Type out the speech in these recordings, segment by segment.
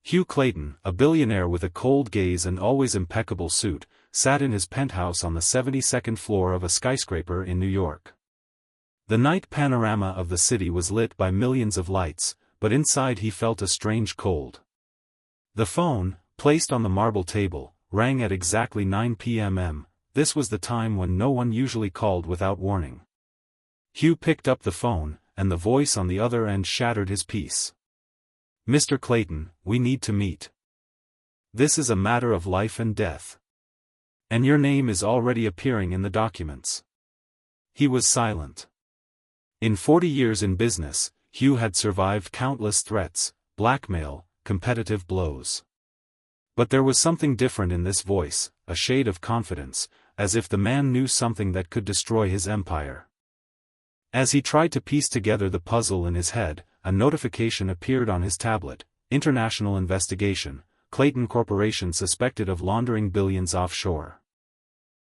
Hugh Clayton, a billionaire with a cold gaze and always impeccable suit, sat in his penthouse on the 72nd floor of a skyscraper in New York. The night panorama of the city was lit by millions of lights, but inside he felt a strange cold. The phone, placed on the marble table, rang at exactly 9 p.m. This was the time when no one usually called without warning. Hugh picked up the phone, and the voice on the other end shattered his peace. "Mr. Clayton, we need to meet. This is a matter of life and death. And your name is already appearing in the documents." He was silent. In 40 years in business, Hugh had survived countless threats, blackmail, competitive blows. But there was something different in this voice, a shade of confidence, as if the man knew something that could destroy his empire. As he tried to piece together the puzzle in his head, a notification appeared on his tablet: "International investigation, Clayton Corporation suspected of laundering billions offshore."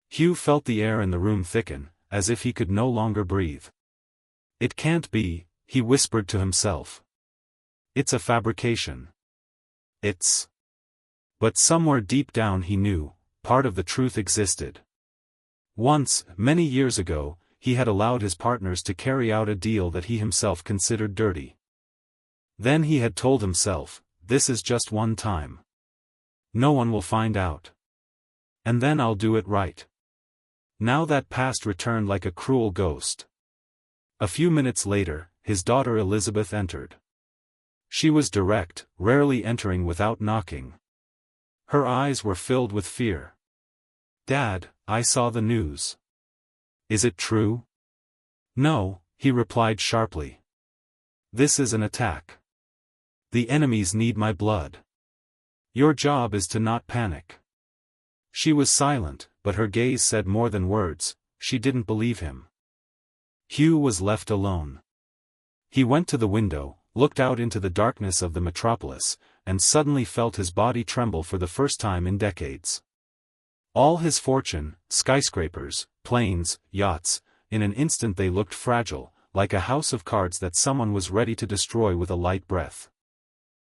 Hugh felt the air in the room thicken, as if he could no longer breathe. "It can't be," he whispered to himself. "It's a fabrication. It's..." But somewhere deep down he knew, part of the truth existed. Once, many years ago, he had allowed his partners to carry out a deal that he himself considered dirty. Then he had told himself, "This is just one time. No one will find out. And then I'll do it right." Now that past returned like a cruel ghost. A few minutes later, his daughter Elizabeth entered. She was direct, rarely entering without knocking. Her eyes were filled with fear. "Dad, I saw the news. Is it true?" "No," he replied sharply. "This is an attack. The enemies need my blood. Your job is to not panic." She was silent, but her gaze said more than words. She didn't believe him. Hugh was left alone. He went to the window, looked out into the darkness of the metropolis, and suddenly felt his body tremble for the first time in decades. All his fortune, skyscrapers, planes, yachts, in an instant they looked fragile, like a house of cards that someone was ready to destroy with a light breath.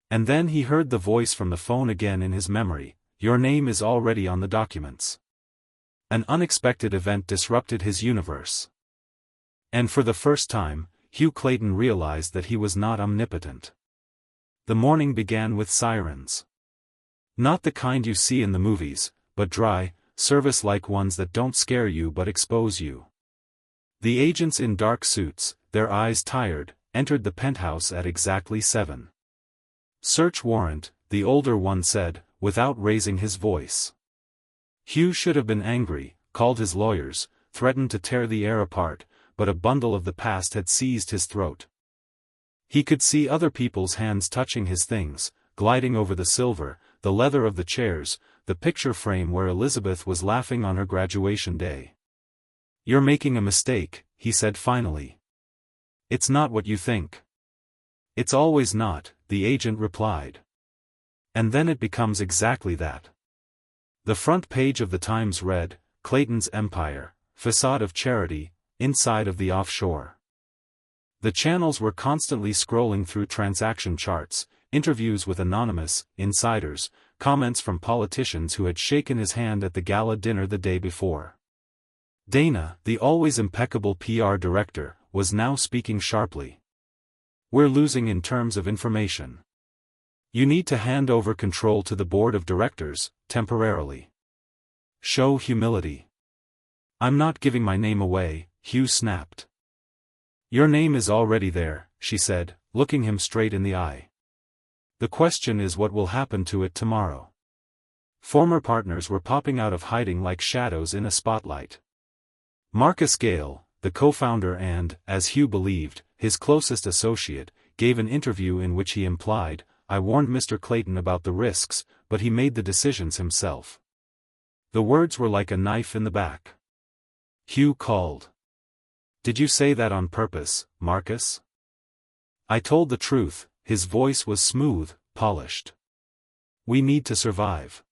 And then he heard the voice from the phone again in his memory: "Your name is already on the documents." An unexpected event disrupted his universe. And for the first time, Hugh Clayton realized that he was not omnipotent. The morning began with sirens. Not the kind you see in the movies, but dry, service-like ones that don't scare you but expose you. The agents in dark suits, their eyes tired, entered the penthouse at exactly 7. "Search warrant," the older one said, without raising his voice. Hugh should have been angry, called his lawyers, threatened to tear the air apart, but a bundle of the past had seized his throat. He could see other people's hands touching his things, gliding over the silver, the leather of the chairs, the picture frame where Elizabeth was laughing on her graduation day. "You're making a mistake," he said finally. "It's not what you think." "It's always not," the agent replied. "And then it becomes exactly that." The front page of the Times read, "Clayton's Empire, Facade of Charity, Inside of the Offshore." The channels were constantly scrolling through transaction charts, interviews with anonymous insiders, comments from politicians who had shaken his hand at the gala dinner the day before. Dana, the always impeccable PR director, was now speaking sharply. "We're losing in terms of information. You need to hand over control to the board of directors, temporarily. Show humility." "I'm not giving my name away," Hugh snapped. "Your name is already there," she said, looking him straight in the eye. "The question is what will happen to it tomorrow." Former partners were popping out of hiding like shadows in a spotlight. Marcus Gale, the co-founder and, as Hugh believed, his closest associate, gave an interview in which he implied, "I warned Mr. Clayton about the risks, but he made the decisions himself." The words were like a knife in the back. Hugh called. "Did you say that on purpose, Marcus?" "I told the truth," his voice was smooth, polished. "We need to survive.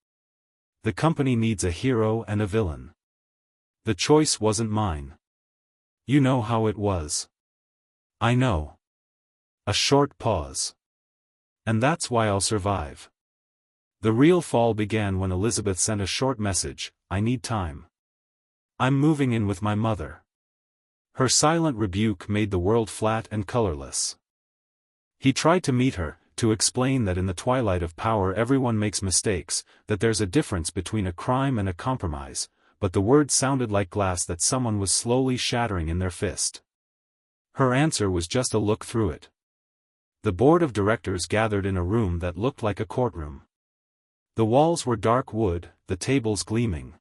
The company needs a hero and a villain. The choice wasn't mine. You know how it was." "I know." A short pause. "And that's why I'll survive. The real fall began when Elizabeth sent a short message, "I need time. I'm moving in with my mother." Her silent rebuke made the world flat and colorless. He tried to meet her, to explain that in the twilight of power everyone makes mistakes, that there's a difference between a crime and a compromise, but the words sounded like glass that someone was slowly shattering in their fist. Her answer was just a look through it. The board of directors gathered in a room that looked like a courtroom. The walls were dark wood, the tables gleaming.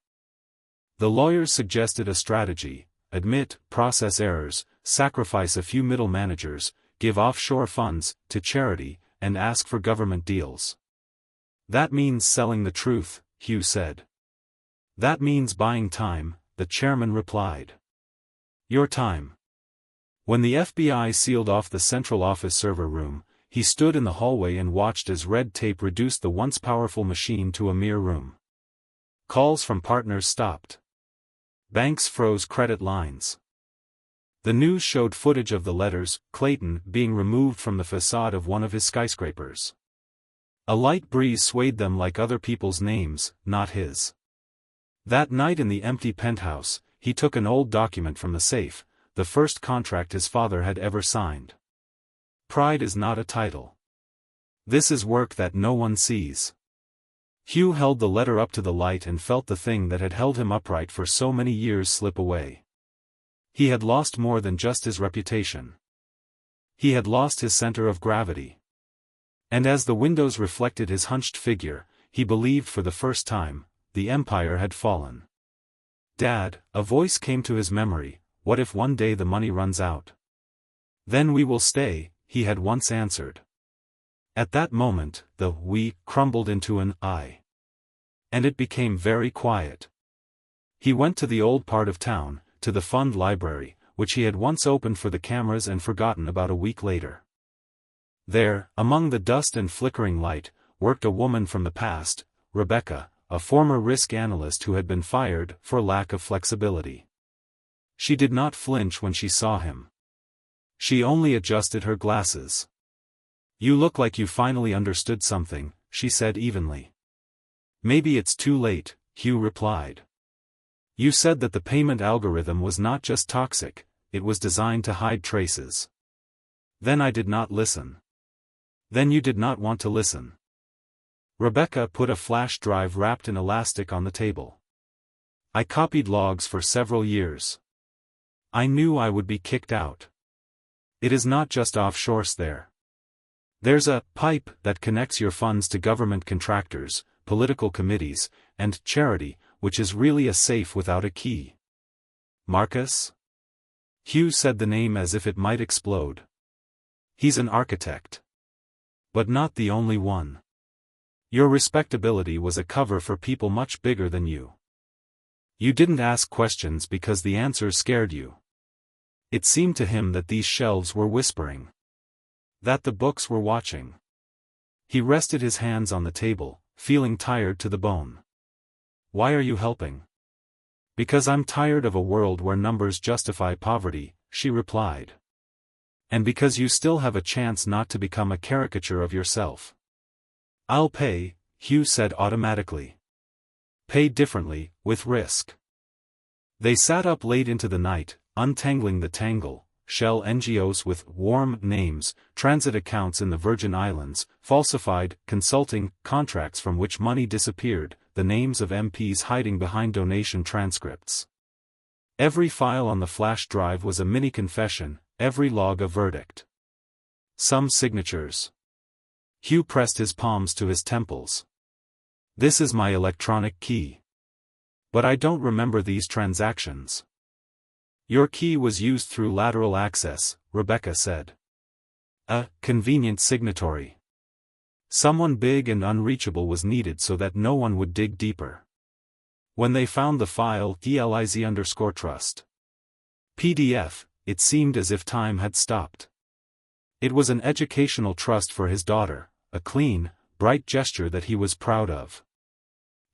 The lawyers suggested a strategy: admit process errors, sacrifice a few middle managers, give offshore funds to charity, and ask for government deals. "That means selling the truth," Hugh said. "That means buying time," the chairman replied. "Your time." When the FBI sealed off the central office server room, he stood in the hallway and watched as red tape reduced the once powerful machine to a mere room. Calls from partners stopped. Banks froze credit lines. The news showed footage of the letters, Clayton, being removed from the facade of one of his skyscrapers. A light breeze swayed them like other people's names, not his. That night in the empty penthouse, he took an old document from the safe, the first contract his father had ever signed. Pride is not a title. This is work that no one sees. Hugh held the letter up to the light and felt the thing that had held him upright for so many years slip away. He had lost more than just his reputation. He had lost his center of gravity. And as the windows reflected his hunched figure, he believed for the first time, the empire had fallen. "Dad," a voice came to his memory, "what if one day the money runs out?" "Then we will stay," he had once answered. At that moment, the "we" crumbled into an "I." And it became very quiet. He went to the old part of town, to the fund library, which he had once opened for the cameras and forgotten about a week later. There, among the dust and flickering light, worked a woman from the past, Rebecca, a former risk analyst who had been fired for lack of flexibility. She did not flinch when she saw him. She only adjusted her glasses. "You look like you finally understood something," she said evenly. "Maybe it's too late," Hugh replied. "You said that the payment algorithm was not just toxic, it was designed to hide traces. Then I did not listen. Then you did not want to listen." Rebecca put a flash drive wrapped in elastic on the table. "I copied logs for several years. I knew I would be kicked out. It is not just offshores there. There's a pipe that connects your funds to government contractors, political committees, and charity, which is really a safe without a key." "Marcus?" Hugh said the name as if it might explode. "He's an architect. But not the only one. Your respectability was a cover for people much bigger than you. You didn't ask questions because the answers scared you." It seemed to him that these shelves were whispering. That the books were watching. He rested his hands on the table, feeling tired to the bone. "Why are you helping?" "Because I'm tired of a world where numbers justify poverty," she replied. "And because you still have a chance not to become a caricature of yourself." "I'll pay," Hugh said automatically. "Pay differently, with risk." They sat up late into the night, untangling the tangle, shell NGOs with warm names, transit accounts in the Virgin Islands, falsified consulting contracts from which money disappeared, the names of MPs hiding behind donation transcripts. Every file on the flash drive was a mini confession, every log a verdict. Some signatures. Hugh pressed his palms to his temples. "This is my electronic key. But I don't remember these transactions." "Your key was used through lateral access," Rebecca said. "A convenient signatory. Someone big and unreachable was needed so that no one would dig deeper. When they found the file DLIZ_trust. PDF, it seemed as if time had stopped. It was an educational trust for his daughter, a clean, bright gesture that he was proud of.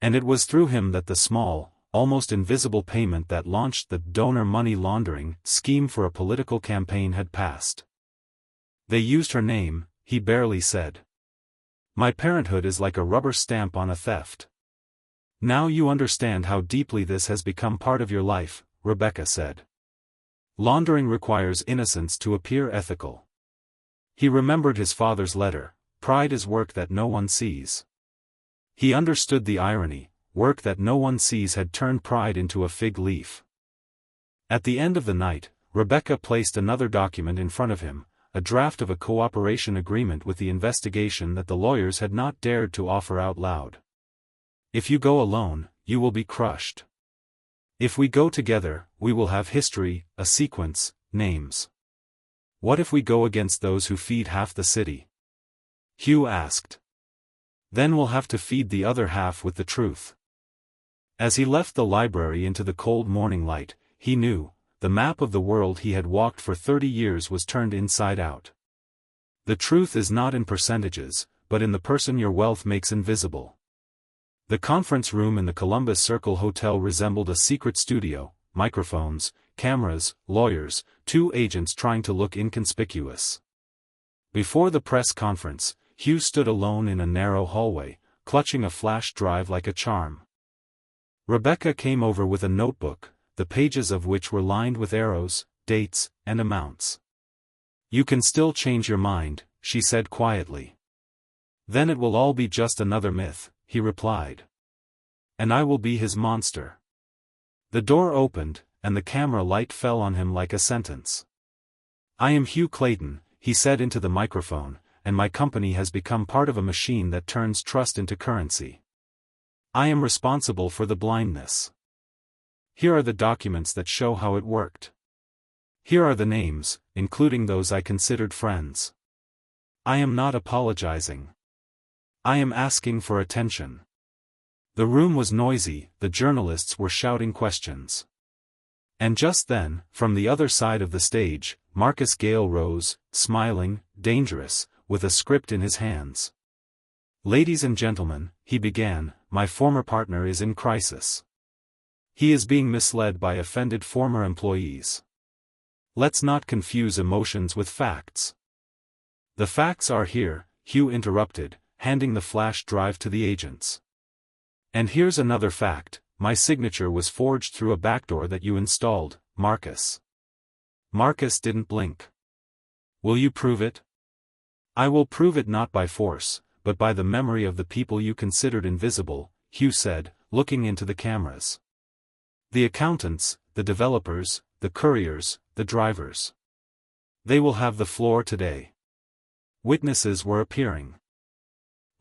And it was through him that the small, almost invisible payment that launched the donor money laundering scheme for a political campaign had passed. "They used her name," he barely said. My parenthood is like a rubber stamp on a theft. Now you understand how deeply this has become part of your life, Rebecca said. Laundering requires innocence to appear ethical. He remembered his father's letter, pride is work that no one sees. He understood the irony, work that no one sees had turned pride into a fig leaf. At the end of the night, Rebecca placed another document in front of him, a draft of a cooperation agreement with the investigation that the lawyers had not dared to offer out loud. If you go alone, you will be crushed. If we go together, we will have history, a sequence, names. What if we go against those who feed half the city? Hugh asked. Then we'll have to feed the other half with the truth. As he left the library into the cold morning light, he knew, the map of the world he had walked for 30 years was turned inside out. The truth is not in percentages, but in the person your wealth makes invisible. The conference room in the Columbus Circle Hotel resembled a secret studio, microphones, cameras, lawyers, two agents trying to look inconspicuous. Before the press conference, Hugh stood alone in a narrow hallway, clutching a flash drive like a charm. Rebecca came over with a notebook, the pages of which were lined with arrows, dates, and amounts. You can still change your mind, she said quietly. Then it will all be just another myth, he replied. And I will be his monster. The door opened, and the camera light fell on him like a sentence. I am Hugh Clayton, he said into the microphone, and my company has become part of a machine that turns trust into currency. I am responsible for the blindness. Here are the documents that show how it worked. Here are the names, including those I considered friends. I am not apologizing. I am asking for attention. The room was noisy, the journalists were shouting questions. And just then, from the other side of the stage, Marcus Gale rose, smiling, dangerous, with a script in his hands. Ladies and gentlemen, he began, my former partner is in crisis. He is being misled by offended former employees. Let's not confuse emotions with facts. The facts are here, Hugh interrupted, handing the flash drive to the agents. And here's another fact, my signature was forged through a backdoor that you installed, Marcus. Marcus didn't blink. Will you prove it? I will prove it not by force, but by the memory of the people you considered invisible, Hugh said, looking into the cameras. The accountants, the developers, the couriers, the drivers. They will have the floor today. Witnesses were appearing.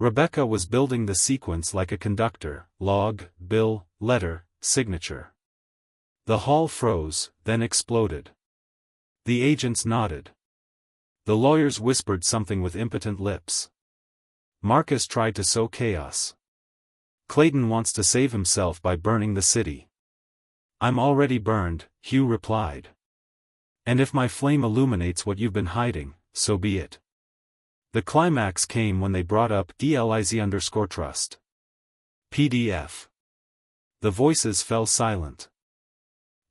Rebecca was building the sequence like a conductor, log, bill, letter, signature. The hall froze, then exploded. The agents nodded. The lawyers whispered something with impotent lips. Marcus tried to sow chaos. Clayton wants to save himself by burning the city. I'm already burned, Hugh replied. And if my flame illuminates what you've been hiding, so be it. The climax came when they brought up DLIZ_trust. PDF. The voices fell silent.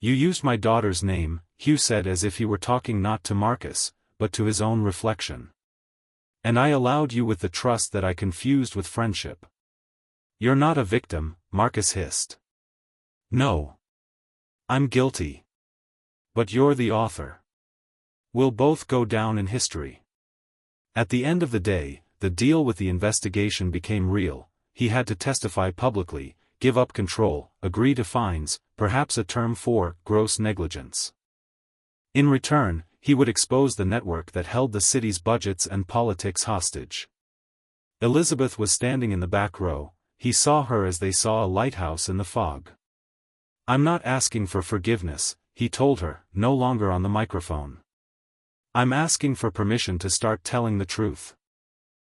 You used my daughter's name, Hugh said as if he were talking not to Marcus, but to his own reflection. And I allowed you with the trust that I confused with friendship. You're not a victim, Marcus hissed. No. I'm guilty. But you're the author. We'll both go down in history. At the end of the day, the deal with the investigation became real. He had to testify publicly, give up control, agree to fines, perhaps a term for gross negligence. In return, he would expose the network that held the city's budgets and politics hostage. Elizabeth was standing in the back row. He saw her as they saw a lighthouse in the fog. I'm not asking for forgiveness, he told her, no longer on the microphone. I'm asking for permission to start telling the truth.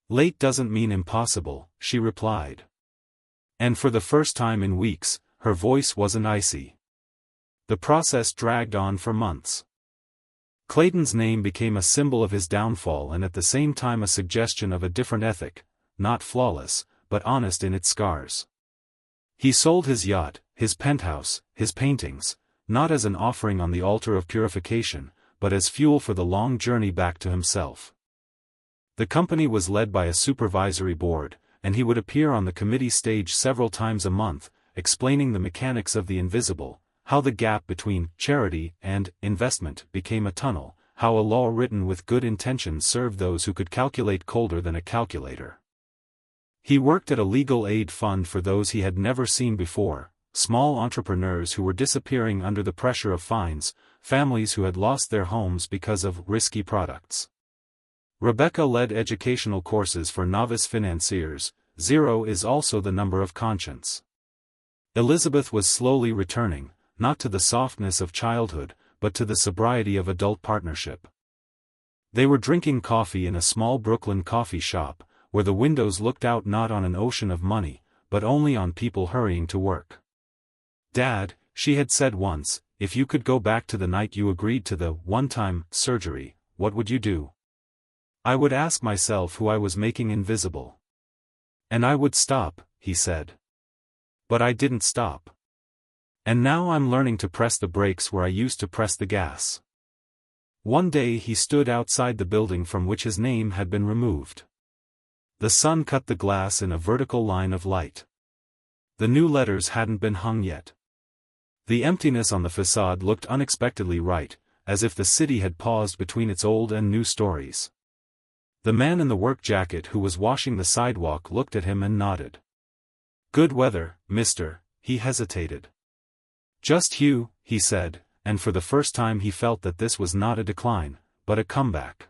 Late doesn't mean impossible, she replied. And for the first time in weeks, her voice wasn't icy. The process dragged on for months. Clayton's name became a symbol of his downfall and at the same time a suggestion of a different ethic, not flawless, but honest in its scars. He sold his yacht, his penthouse, his paintings, not as an offering on the altar of purification, but as fuel for the long journey back to himself. The company was led by a supervisory board, and he would appear on the committee stage several times a month, explaining the mechanics of the invisible, how the gap between charity and investment became a tunnel, how a law written with good intentions served those who could calculate colder than a calculator. He worked at a legal aid fund for those he had never seen before, small entrepreneurs who were disappearing under the pressure of fines, families who had lost their homes because of risky products. Rebecca led educational courses for novice financiers. 0 is also the number of conscience. Elizabeth was slowly returning, not to the softness of childhood, but to the sobriety of adult partnership. They were drinking coffee in a small Brooklyn coffee shop, where the windows looked out not on an ocean of money, but only on people hurrying to work. "Dad," she had said once, "if you could go back to the night you agreed to the one-time surgery, what would you do?" "I would ask myself who I was making invisible. And I would stop," he said. But I didn't stop. And now I'm learning to press the brakes where I used to press the gas. One day he stood outside the building from which his name had been removed. The sun cut the glass in a vertical line of light. The new letters hadn't been hung yet. The emptiness on the facade looked unexpectedly right, as if the city had paused between its old and new stories. The man in the work jacket who was washing the sidewalk looked at him and nodded. "Good weather, mister," he hesitated. "Just you," he said, and for the first time he felt that this was not a decline, but a comeback.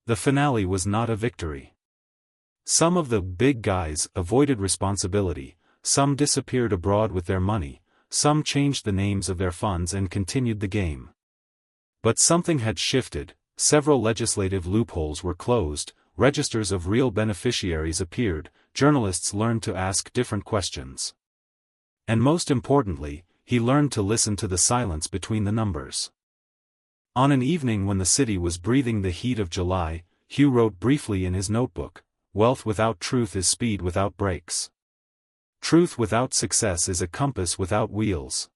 The finale was not a victory. Some of the big guys avoided responsibility, some disappeared abroad with their money, some changed the names of their funds and continued the game. But something had shifted. Several legislative loopholes were closed, registers of real beneficiaries appeared, journalists learned to ask different questions. And most importantly, he learned to listen to the silence between the numbers. On an evening when the city was breathing the heat of July, Hugh wrote briefly in his notebook, "Wealth without truth is speed without brakes. Truth without success is a compass without wheels."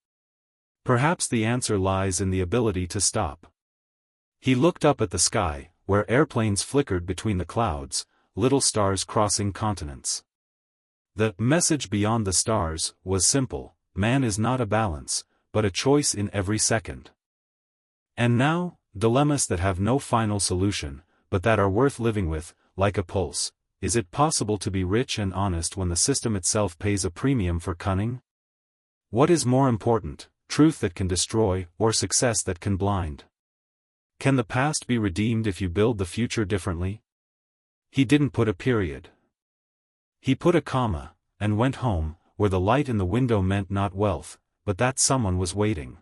Perhaps the answer lies in the ability to stop. He looked up at the sky, where airplanes flickered between the clouds, little stars crossing continents. The message beyond the stars was simple: man is not a balance, but a choice in every second. And now, dilemmas that have no final solution, but that are worth living with, like a pulse. Is it possible to be rich and honest when the system itself pays a premium for cunning? What is more important, truth that can destroy, or success that can blind? Can the past be redeemed if you build the future differently? He didn't put a period. He put a comma, and went home, where the light in the window meant not wealth, but that someone was waiting.